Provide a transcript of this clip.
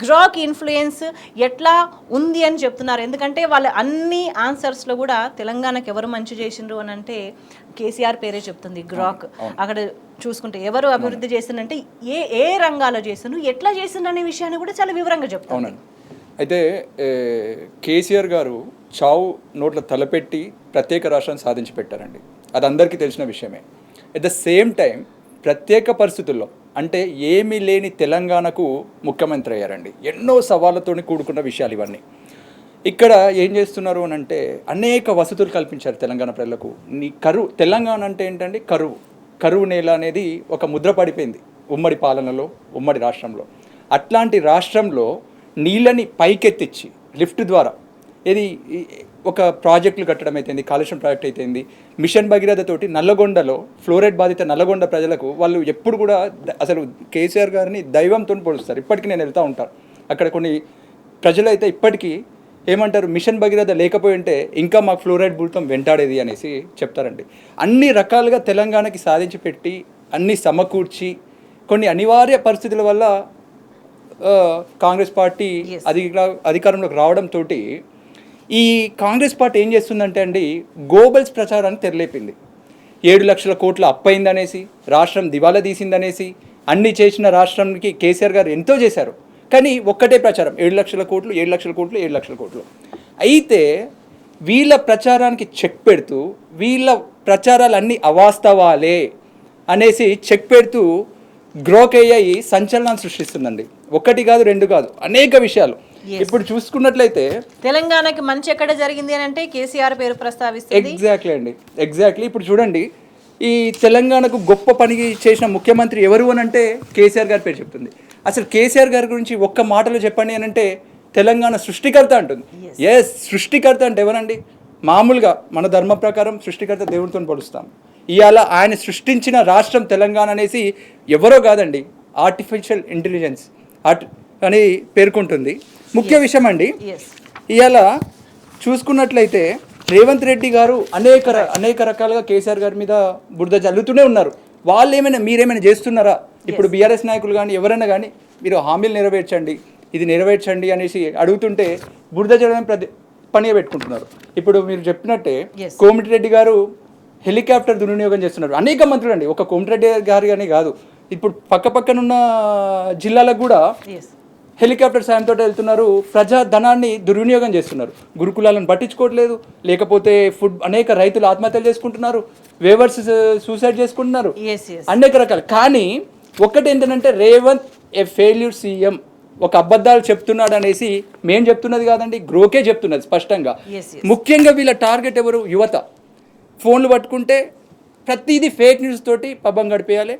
Grok influence ఎట్లా ఉంది అని చెప్తున్నారు. ఎందుకంటే వాళ్ళ అన్ని ఆన్సర్స్లో కూడా తెలంగాణకు ఎవరు మంచి చేసిండ్రు అని అంటే కేసీఆర్ పేరే చెప్తుంది. గ్రాక్ అక్కడ చూసుకుంటే ఎవరు అభివృద్ధి చేసిందంటే ఏ ఏ రంగాల్లో చేసిండ్రు, ఎట్లా చేసిండ్రు అనే విషయాన్ని కూడా చాలా వివరంగా చెప్తాను. అయితే కేసీఆర్ గారు చావు నోట్ల తలపెట్టి ప్రత్యేక రాష్ట్రాన్ని సాధించి పెట్టారండి. అది అందరికీ తెలిసిన విషయమే. అట్ ద సేమ్ టైం ప్రత్యేక పరిస్థితుల్లో అంటే ఏమీ లేని తెలంగాణకు ముఖ్యమంత్రి అయ్యారండి. ఎన్నో సవాళ్ళతో కూడుకున్న విషయాలు ఇవన్నీ. ఇక్కడ ఏం చేస్తున్నారు అని అంటే అనేక వసతులు కల్పించారు తెలంగాణ ప్రజలకు. తెలంగాణ అంటే ఏంటంటే కరువు నేల అనేది ఒక ముద్ర పడిపోయింది ఉమ్మడి పాలనలో, ఉమ్మడి రాష్ట్రంలో. అట్లాంటి రాష్ట్రంలో నీళ్ళని పైకెత్తిచ్చి లిఫ్ట్ ద్వారా ఇది ఒక ప్రాజెక్టులు కట్టడం అయితేంది, కాలుష్యం ప్రాజెక్ట్ అయితేంది, మిషన్ భగీరథతోటి నల్లగొండలో ఫ్లోరైడ్ బాధిత నల్లగొండ ప్రజలకు వాళ్ళు ఎప్పుడు కూడా అసలు కేసీఆర్ గారిని దైవంతో పోలుస్తారు. ఇప్పటికీ నేను వెళ్తూ ఉంటాను. అక్కడ కొన్ని ప్రజలైతే ఇప్పటికీ ఏమంటారు, మిషన్ భగీరథ లేకపోయి ఉంటే ఇంకా మాకు ఫ్లోరైడ్ భూతం వెంటాడేది అనేసి చెప్తారండి. అన్ని రకాలుగా తెలంగాణకి సాధించి పెట్టి అన్ని సమకూర్చి కొన్ని అనివార్య పరిస్థితుల వల్ల కాంగ్రెస్ పార్టీ అధికారంలోకి రావడంతో ఈ కాంగ్రెస్ పార్టీ ఏం చేస్తుందంటే అండి గోబల్స్ ప్రచారాన్ని తెరలేపింది. 7 లక్షల కోట్ల అప్పయిందనేసి, రాష్ట్రం దివాలా తీసిందనేసి, అన్ని చేసిన రాష్ట్రానికి కేసీఆర్ గారు ఎంతో చేశారు. కానీ ఒక్కటే ప్రచారం 7 లక్షల కోట్లు 7 లక్షల కోట్లు 7 లక్షల కోట్లు. అయితే వీళ్ళ ప్రచారానికి చెక్ పెడుతూ వీళ్ళ ప్రచారాలు అన్నీ అవాస్తవాలే అనేసి చెక్ పెడుతూ గ్రోక్ అయ్యి సంచలనాన్ని సృష్టిస్తుందండి. ఒకటి కాదు, రెండు కాదు, అనేక విషయాలు. ఇప్పుడు చూసుకున్నట్లయితే తెలంగాణకి మంచి ఎక్కడ జరిగింది అని అంటే కేసీఆర్ పేరు ప్రస్తావిస్తుంది. ఎగ్జాక్ట్లీ. ఇప్పుడు చూడండి, ఈ తెలంగాణకు గొప్ప పని చేసిన ముఖ్యమంత్రి ఎవరు అని అంటే కేసీఆర్ గారి పేరు చెప్తుంది. అసలు కేసీఆర్ గారి గురించి ఒక్క మాటలో చెప్పండి అని అంటే తెలంగాణ సృష్టికర్త అంటుంది. సృష్టికర్త అంటే ఎవరండి? మామూలుగా మన ధర్మ ప్రకారం సృష్టికర్త దేవుడితో పోలుస్తాం. ఇవాళ ఆయన సృష్టించిన రాష్ట్రం తెలంగాణ అనేసి ఎవరో కాదండి, ఆర్టిఫిషియల్ ఇంటెలిజెన్స్ అని పేర్కొంటుంది. ముఖ్య విషయం అండి, ఇవాళ చూసుకున్నట్లయితే రేవంత్ రెడ్డి గారు అనేక రకాలుగా కేసీఆర్ గారి మీద బురద జల్లుతూనే ఉన్నారు. వాళ్ళు మీరేమైనా చేస్తున్నారా? ఇప్పుడు బీఆర్ఎస్ నాయకులు కానీ ఎవరైనా కానీ మీరు హామీలు నెరవేర్చండి అనేసి అడుగుతుంటే బురద జల్లడం పనిగా పెట్టుకుంటున్నారు. ఇప్పుడు మీరు చెప్పినట్టే కోమటిరెడ్డి గారు హెలికాప్టర్ దుర్వినియోగం చేస్తున్నారు. అనేక మంత్రులు అండి, ఒక కోమటిరెడ్డి గారు కానీ కాదు, ఇప్పుడు పక్కనున్న జిల్లాలకు కూడా హెలికాప్టర్ సాయంతో వెళ్తున్నారు. ప్రజా ధనాన్ని దుర్వినియోగం చేస్తున్నారు. గురుకులాలను పట్టించుకోవట్లేదు. లేకపోతే అనేక రైతులు ఆత్మహత్యలు చేసుకుంటున్నారు, వేవర్స్ సూసైడ్ చేసుకుంటున్నారు, అనేక రకాలు. కానీ ఒక్కటి ఏంటంటే రేవంత్ ఏ ఫెయిల్యూర్ సీఎం, ఒక అబద్ధాలు చెప్తున్నాడు అనేసి మేము చెప్తున్నది కాదండి, గ్రోకే చెప్తున్నది స్పష్టంగా. ముఖ్యంగా వీళ్ళ టార్గెట్ ఎవరు? యువత. ఫోన్లు పట్టుకుంటే ప్రతిదీ ఫేక్ న్యూస్ తోటి పబ్బం గడిపేయాలి.